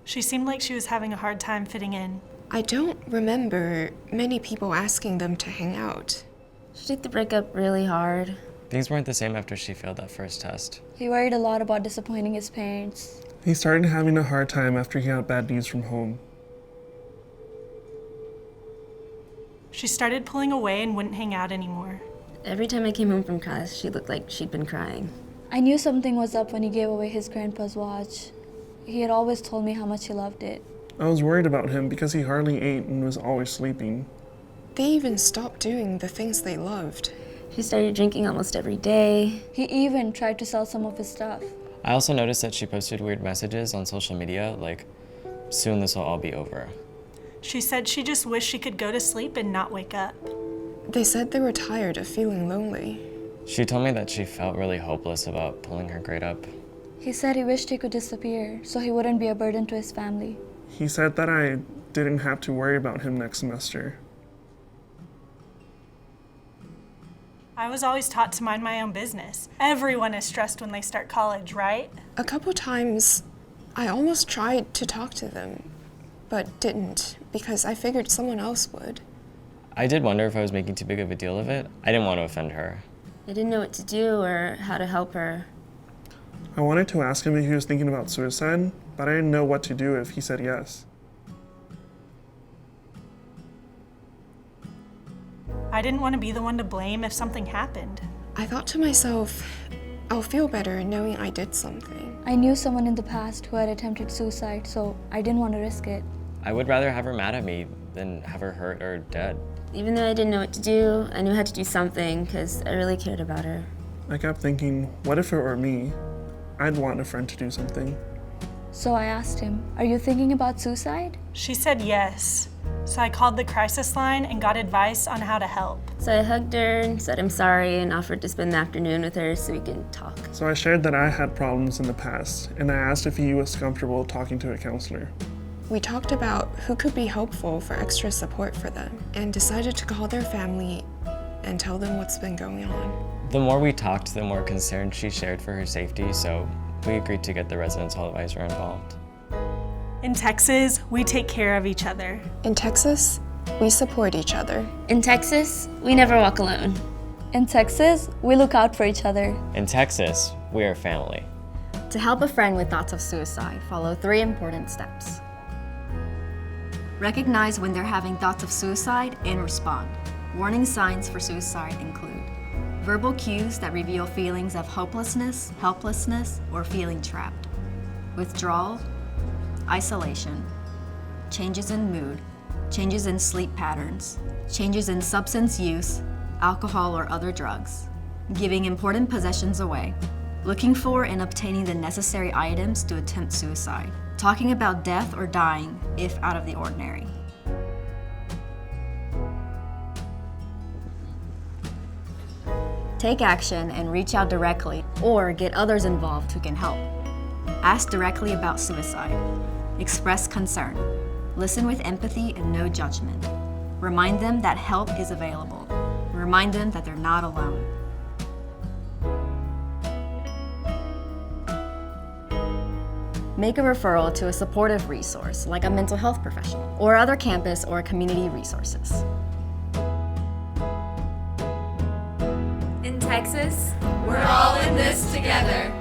She seemed like she was having a hard time fitting in. I don't remember many people asking them to hang out. She took the breakup really hard. Things weren't the same after she failed that first test. He worried a lot about disappointing his parents. He started having a hard time after he got bad news from home. She started pulling away and wouldn't hang out anymore. Every time I came home from class, she looked like she'd been crying. I knew something was up when he gave away his grandpa's watch. He had always told me how much he loved it. I was worried about him because he hardly ate and was always sleeping. They even stopped doing the things they loved. She started drinking almost every day. He even tried to sell some of his stuff. I also noticed that she posted weird messages on social media, like, soon this will all be over. She said she just wished she could go to sleep and not wake up. They said they were tired of feeling lonely. She told me that she felt really hopeless about pulling her grade up. He said he wished he could disappear so he wouldn't be a burden to his family. He said that I didn't have to worry about him next semester. I was always taught to mind my own business. Everyone is stressed when they start college, right? A couple times, I almost tried to talk to them, but didn't because I figured someone else would. I did wonder if I was making too big of a deal of it. I didn't want to offend her. I didn't know what to do or how to help her. I wanted to ask him if he was thinking about suicide, but I didn't know what to do if he said yes. I didn't want to be the one to blame if something happened. I thought to myself, I'll feel better knowing I did something. I knew someone in the past who had attempted suicide, so I didn't want to risk it. I would rather have her mad at me than have her hurt or dead. Even though I didn't know what to do, I knew I had to do something because I really cared about her. I kept thinking, what if it were me? I'd want a friend to do something. So I asked him, "Are you thinking about suicide?" She said yes. So I called the crisis line and got advice on how to help. So I hugged her and said I'm sorry and offered to spend the afternoon with her so we could talk. So I shared that I had problems in the past, and I asked if he was comfortable talking to a counselor. We talked about who could be helpful for extra support for them and decided to call their family and tell them what's been going on. The more we talked, the more concern she shared for her safety, so we agreed to get the residence hall advisor involved. In Texas, we take care of each other. In Texas, we support each other. In Texas, we never walk alone. In Texas, we look out for each other. In Texas, we are family. To help a friend with thoughts of suicide, follow 3 important steps. Recognize when they're having thoughts of suicide and respond. Warning signs for suicide include verbal cues that reveal feelings of hopelessness, helplessness, or feeling trapped, withdrawal, isolation, changes in mood, changes in sleep patterns, changes in substance use, alcohol or other drugs, giving important possessions away, looking for and obtaining the necessary items to attempt suicide, talking about death or dying if out of the ordinary. Take action and reach out directly or get others involved who can help. Ask directly about suicide. Express concern. Listen with empathy and no judgment. Remind them that help is available. Remind them that they're not alone. Make a referral to a supportive resource like a mental health professional or other campus or community resources. In Texas, we're all in this together.